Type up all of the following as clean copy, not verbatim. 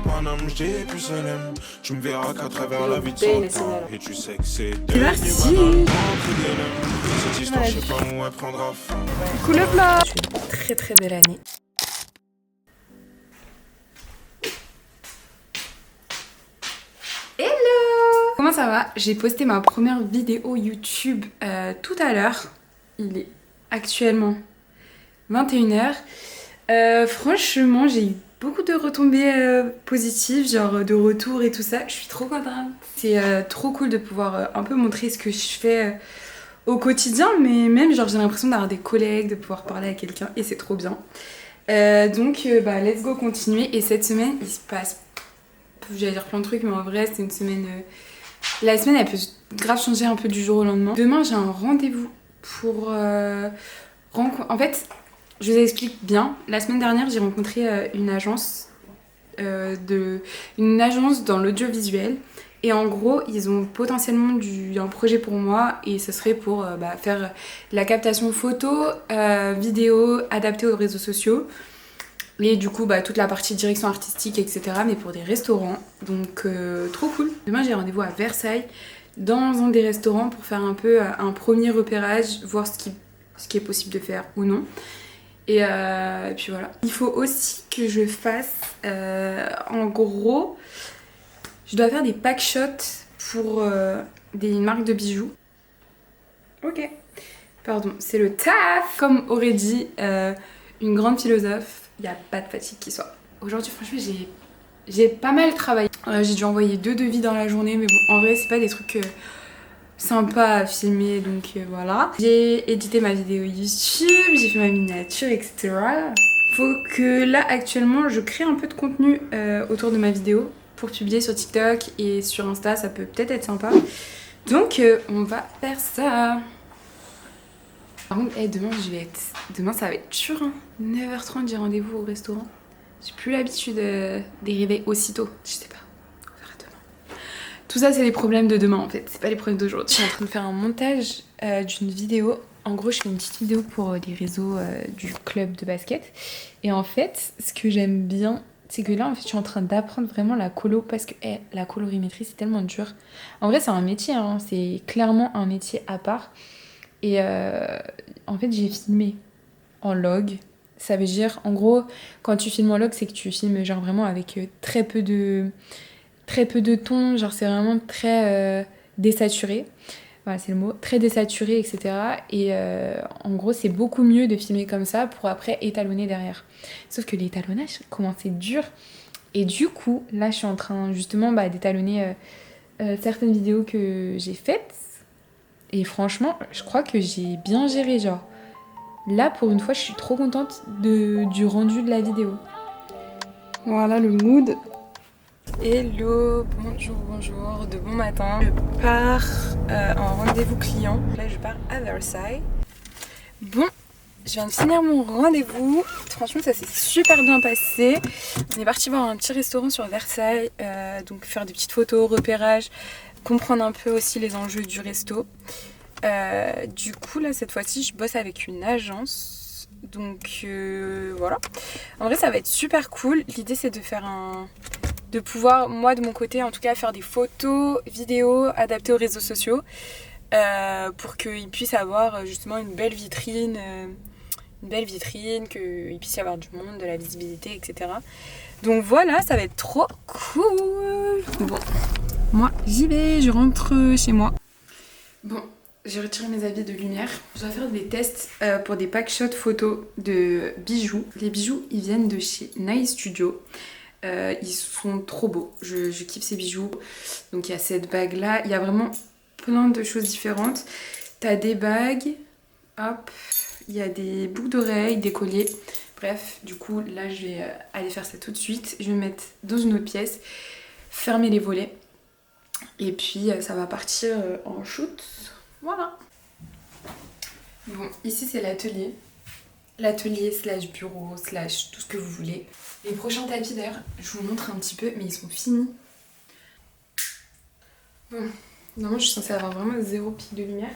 Paname, j'ai plus Salem. Tu me verras qu'à travers la vie de son temps. Et tu sais que c'est merci. Cette histoire, je sais pas où elle prendra fin. Cool up là. Je suis une très très belle année. Hello. Comment ça va? J'ai posté ma première vidéo YouTube tout à l'heure. Il est actuellement 21h. Franchement, j'ai eu beaucoup de retombées positives, genre de retours et tout ça. Je suis trop contente. C'est trop cool de pouvoir un peu montrer ce que je fais au quotidien, mais même genre j'ai l'impression d'avoir des collègues, de pouvoir parler à quelqu'un et c'est trop bien. Donc let's go continuer. Et cette semaine, il se passe, j'allais dire plein de trucs, mais en vrai c'est une semaine... La semaine elle peut grave changer un peu du jour au lendemain. Demain j'ai un rendez-vous pour... En fait... Je vous explique bien. La semaine dernière, j'ai rencontré une agence dans l'audiovisuel. Et en gros, ils ont potentiellement un projet pour moi. Et ce serait pour faire la captation photo, vidéo, adaptée aux réseaux sociaux. Et du coup, toute la partie direction artistique, etc. Mais pour des restaurants. Donc, trop cool. Demain, j'ai rendez-vous à Versailles, dans un des restaurants, pour faire un peu un premier repérage, voir ce qui est possible de faire ou non. Et puis voilà. Il faut aussi que je fasse, en gros, je dois faire des pack shots pour des marques de bijoux. Ok. Pardon, c'est le taf. Comme aurait dit une grande philosophe, il n'y a pas de fatigue qui soit. Aujourd'hui, franchement, j'ai pas mal travaillé. J'ai dû envoyer 2 devis dans la journée, mais bon, en vrai, c'est pas des trucs... sympa à filmer, donc voilà. J'ai édité ma vidéo YouTube, j'ai fait ma miniature, etc. Faut que là actuellement je crée un peu de contenu autour de ma vidéo pour publier sur TikTok et sur Insta, ça peut peut-être être sympa. Donc on va faire ça. Par contre, demain ça va être dur, hein. 9h30 j'ai rendez-vous au restaurant. J'ai plus l'habitude d'arriver aussitôt, je sais pas. Tout ça, c'est les problèmes de demain en fait, c'est pas les problèmes d'aujourd'hui. Je suis en train de faire un montage d'une vidéo. En gros, je fais une petite vidéo pour les réseaux du club de basket. Et en fait, ce que j'aime bien, c'est que là, en fait, je suis en train d'apprendre vraiment la colo parce que la colorimétrie, c'est tellement dur. En vrai, c'est un métier, hein, c'est clairement un métier à part. Et en fait, j'ai filmé en log. Ça veut dire, en gros, quand tu filmes en log, c'est que tu filmes genre vraiment avec très peu de ton, genre c'est vraiment très désaturé. Voilà, c'est le mot, très désaturé, etc. Et en gros, c'est beaucoup mieux de filmer comme ça pour après étalonner derrière. Sauf que l'étalonnage, comment c'est dur. Et du coup, là, je suis en train justement d'étalonner certaines vidéos que j'ai faites. Et franchement, je crois que j'ai bien géré, genre. Là, pour une fois, je suis trop contente du rendu de la vidéo. Voilà le mood. Hello, bonjour, de bon matin. Je pars en rendez-vous client. Là, je pars à Versailles. Bon, je viens de finir mon rendez-vous. Franchement, ça s'est super bien passé. On est parti voir un petit restaurant sur Versailles. Donc, faire des petites photos, repérage, comprendre un peu aussi les enjeux du resto. Du coup, là, cette fois-ci, je bosse avec une agence. Donc, voilà. En vrai, ça va être super cool. L'idée, c'est de pouvoir, moi de mon côté en tout cas, faire des photos, vidéos adaptées aux réseaux sociaux pour qu'ils puissent avoir justement une belle vitrine, qu'il puisse y avoir du monde, de la visibilité, etc. Donc voilà, ça va être trop cool. Bon, moi j'y vais, je rentre chez moi. Bon, j'ai retiré mes habits de lumière. Je dois faire des tests pour des pack shots photos de bijoux. Les bijoux, ils viennent de chez Nice Studio. Ils sont trop beaux, je kiffe ces bijoux. Donc il y a cette bague là, il y a vraiment plein de choses différentes. T'as des bagues, hop, il y a des boucles d'oreilles, des colliers. Bref, du coup là je vais aller faire ça tout de suite. Je vais me mettre dans une autre pièce, fermer les volets. Et puis ça va partir en shoot. Voilà. Bon, ici c'est l'atelier. L'atelier slash bureau slash tout ce que vous voulez. Les prochains tapis d'ailleurs, je vous montre un petit peu, mais ils sont finis. Bon, normalement je suis censée avoir vraiment 0 pic de lumière.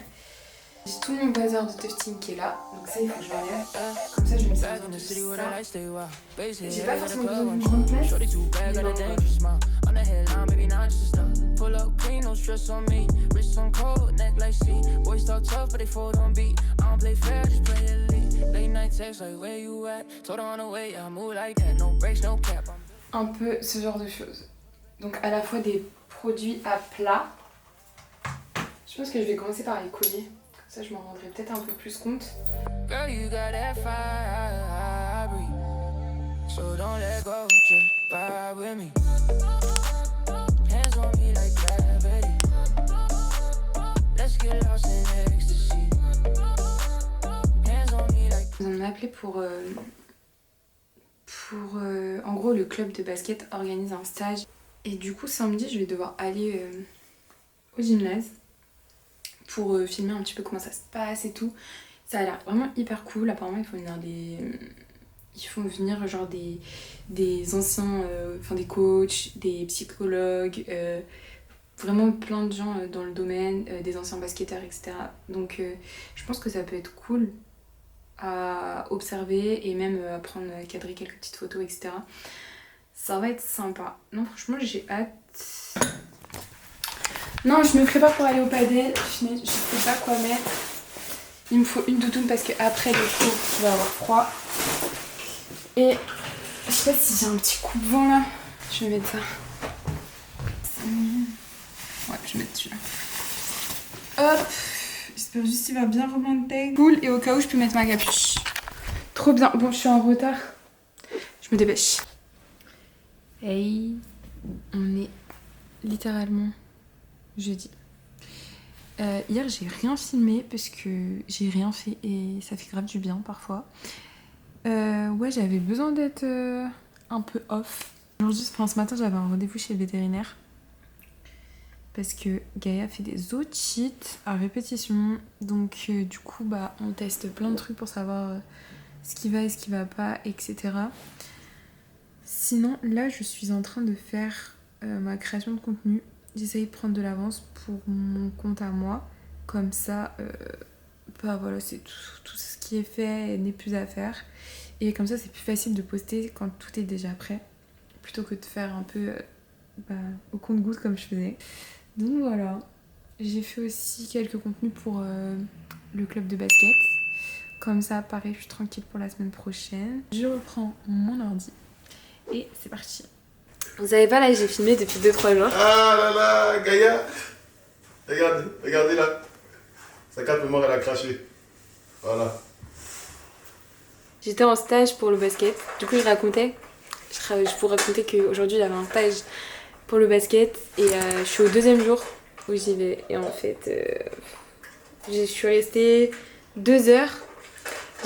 J'ai tout mon bazar de tufting qui est là, donc ça il faut que je l'enlève. Comme ça je me sers de ça. J'ai pas forcément besoin d'une grande place, mais non, un peu ce genre de choses. Donc à la fois des produits à plat. Je pense que je vais commencer par les colliers. Comme ça je m'en rendrai peut-être un peu plus compte. Girl, you got that fire, so don't let go, just vibe with me. Hands on me like gravity. Let's get lost in ecstasy. Hands on me like... Ils ont appelé pour en gros le club de basket organise un stage. Et du coup samedi je vais devoir aller au gymnase pour filmer un petit peu comment ça se passe et tout. Ça a l'air vraiment hyper cool. Apparemment ils font venir genre des anciens, enfin des coachs, des psychologues, vraiment plein de gens dans le domaine, des anciens basketteurs, etc. Donc je pense que ça peut être cool à observer et même à prendre, cadrer quelques petites photos, etc. Ça va être sympa. Non, franchement, j'ai hâte. Non, je me prépare pour aller au padel. Je sais pas quoi mettre. Il me faut une doudoune parce que après le cours, je vais avoir froid. Et je sais pas si j'ai un petit coupe-vent là. Je vais mettre ça. Ouais, je vais mettre celui-là. Hop. J'espère juste qu'il va bien remonter. Cool. Et au cas où, je peux mettre ma capuche. Trop bien. Bon, je suis en retard. Je me dépêche. Hey, on est littéralement jeudi. Hier j'ai rien filmé parce que j'ai rien fait et ça fait grave du bien parfois. Ouais, j'avais besoin d'être un peu off. Aujourd'hui, ce matin j'avais un rendez-vous chez le vétérinaire parce que Gaïa fait des otites à répétition. Donc du coup bah on teste plein de trucs pour savoir ce qui va et ce qui va pas, etc. Sinon, là, je suis en train de faire ma création de contenu. J'essaye de prendre de l'avance pour mon compte à moi. Comme ça, bah voilà, c'est tout ce qui est fait n'est plus à faire. Et comme ça, c'est plus facile de poster quand tout est déjà prêt. Plutôt que de faire un peu au compte-gouttes comme je faisais. Donc voilà. J'ai fait aussi quelques contenus pour le club de basket. Comme ça, pareil, je suis tranquille pour la semaine prochaine. Je reprends mon ordi. Et c'est parti. Vous savez pas, là j'ai filmé depuis 2-3 jours. Ah là là, Gaïa. Regardez là. Sa carte mémoire, elle a craché. Voilà. J'étais en stage pour le basket. Du coup, je vous racontais qu'aujourd'hui j'avais un stage pour le basket. Et je suis au 2e jour où j'y vais. Et en fait, je suis restée 2 heures.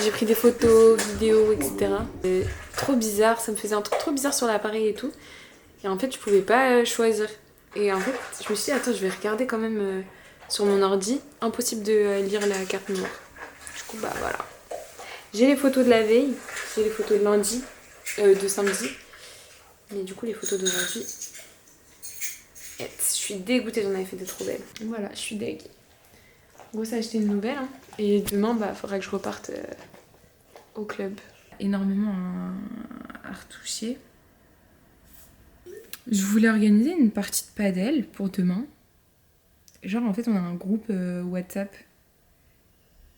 J'ai pris des photos, vidéos, etc. Trop bizarre, ça me faisait un truc trop bizarre sur l'appareil et tout. Et en fait, je pouvais pas choisir. Et en fait, je me suis dit, attends, je vais regarder quand même sur mon ordi. Impossible de lire la carte mémoire. Du coup, bah voilà. J'ai les photos de la veille, j'ai les photos de lundi, de samedi. Mais du coup, les photos d'aujourd'hui, je suis dégoûtée, j'en avais fait des trop belles. Voilà, je suis deg. En gros, ça a acheté une nouvelle. Hein. Et demain, bah, faudra que je reparte au club. Énormément à retoucher. Je voulais organiser une partie de padel pour demain. Genre, en fait, on a un groupe WhatsApp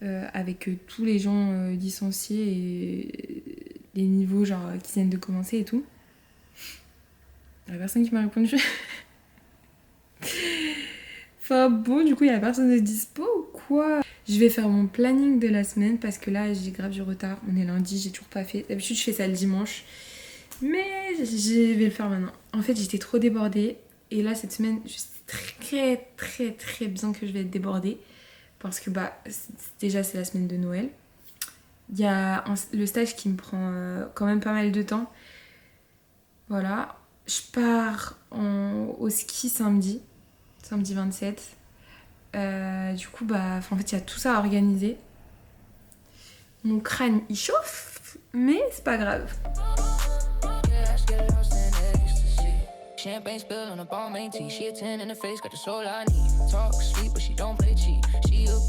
avec tous les gens licenciés et les niveaux genre qui viennent de commencer et tout. Il y a personne qui m'a répondu. Enfin bon, du coup, il y a personne de dispo ou quoi? Je vais faire mon planning de la semaine parce que là, j'ai grave du retard. On est lundi, j'ai toujours pas fait. D'habitude, je fais ça le dimanche. Mais je vais le faire maintenant. En fait, j'étais trop débordée. Et là, cette semaine, je sais très bien que je vais être débordée. Parce que bah, déjà, c'est la semaine de Noël. Il y a le stage qui me prend quand même pas mal de temps. Voilà. Je pars au ski samedi 27. Du coup, bah, en fait, il y a tout ça à organiser. Mon crâne, il chauffe, mais c'est pas grave. Champagne spill on a ball main tee. She a 10 in the face, got the soul I need. Talk sweet, but she don't play cheap. She a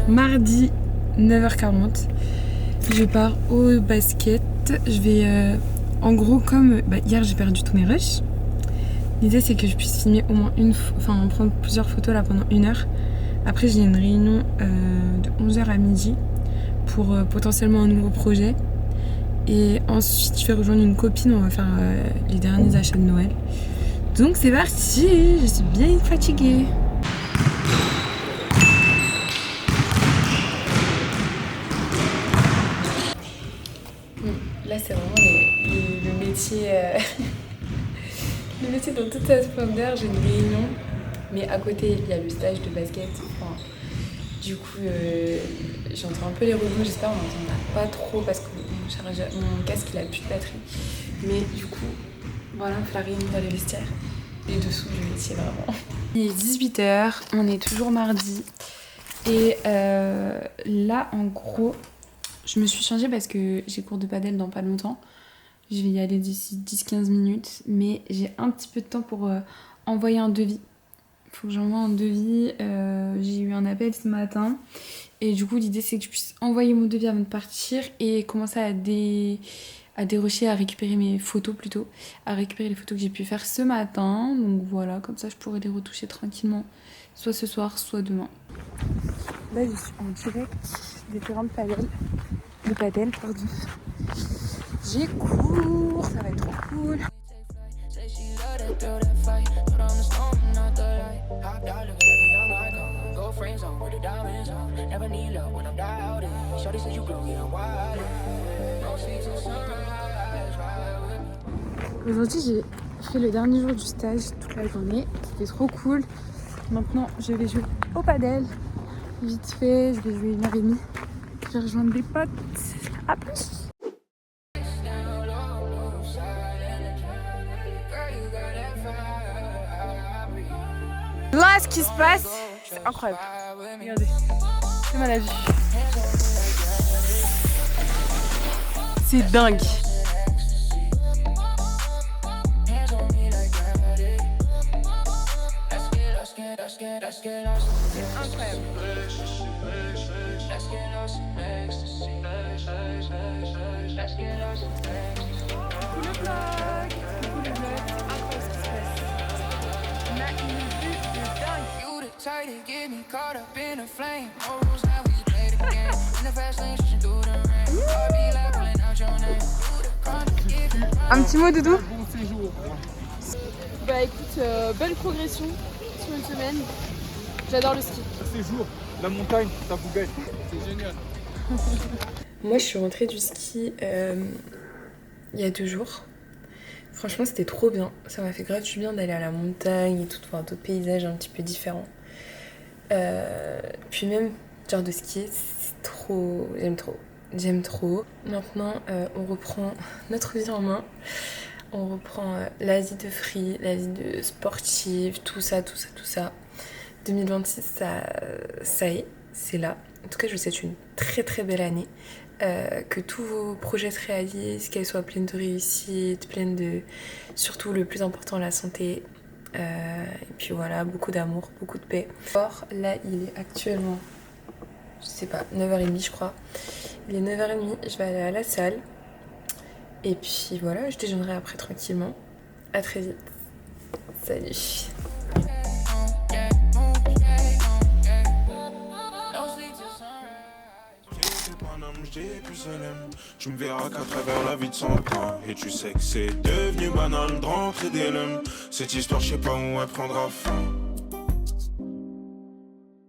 Mardi 9h40, je pars au basket. Je vais en gros comme hier j'ai perdu tous mes rushs. L'idée c'est que je puisse filmer au moins prendre plusieurs photos là pendant 1 heure. Après j'ai une réunion de 11h à midi pour potentiellement un nouveau projet. Et ensuite je vais rejoindre une copine, on va faire les derniers achats de Noël. Donc c'est parti, je suis bien fatiguée. Là c'est vraiment le métier le métier dans toute sa splendeur. J'ai une réunion, mais à côté il y a le stage de basket. Enfin, du coup j'entends un peu les roulements, j'espère on n'entendra pas trop parce que mon casque il a plus de batterie. Mais du coup voilà, on fait la réunion dans les vestiaires. Les dessous du métier vraiment. Il est 18h, on est toujours mardi. Et là en gros je me suis changée parce que j'ai cours de padel dans pas longtemps. Je vais y aller d'ici 10-15 minutes. Mais j'ai un petit peu de temps pour envoyer un devis. Il faut que j'envoie un devis. J'ai eu un appel ce matin. Et du coup, l'idée, c'est que je puisse envoyer mon devis avant de partir et commencer à dérocher, à récupérer mes photos plutôt. À récupérer les photos que j'ai pu faire ce matin. Donc voilà, comme ça, je pourrai les retoucher tranquillement. Soit ce soir, soit demain. Là, je suis en direct des terrains de padel, pardon. J'ai cours, ça va être trop cool. Aujourd'hui, j'ai fait le dernier jour du stage toute la journée. C'était trop cool. Maintenant, je vais jouer au padel. Vite fait, je vais jouer 1h30. Je vais rejoindre des potes. À plus! Là, ce qui se passe, c'est incroyable. Regardez, c'est mal à vue. C'est dingue. C'est incroyable. Un petit mot, Doudou? Bon séjour. Bah écoute, belle progression sur une semaine. J'adore le ski. Séjour, la montagne, ça vous gagne. C'est génial. Moi, je suis rentrée du ski il y a 2 jours. Franchement, c'était trop bien. Ça m'a fait grave du bien d'aller à la montagne et tout, voir d'autres paysages un petit peu différents. Puis même, genre de skier, c'est trop... J'aime trop. Maintenant, on reprend notre vie en main. On reprend la vie de free, la vie de sportive, tout ça. 2026, ça y est, c'est là. En tout cas, je vous souhaite une très très belle année. Que tous vos projets se réalisent, qu'elles soient pleines de réussite, pleines de... Surtout, le plus important, la santé. Et puis voilà, beaucoup d'amour, beaucoup de paix. Or, là, il est actuellement, je sais pas, 9h30 je crois. Il est 9h30, je vais aller à la salle. Et puis voilà, je déjeunerai après tranquillement. À très vite. Salut. Tu me verras qu'à travers la vie de son temps. Et tu sais que c'est devenu banal de rentrer des lumes. Cette histoire, je sais pas où elle prendra fin.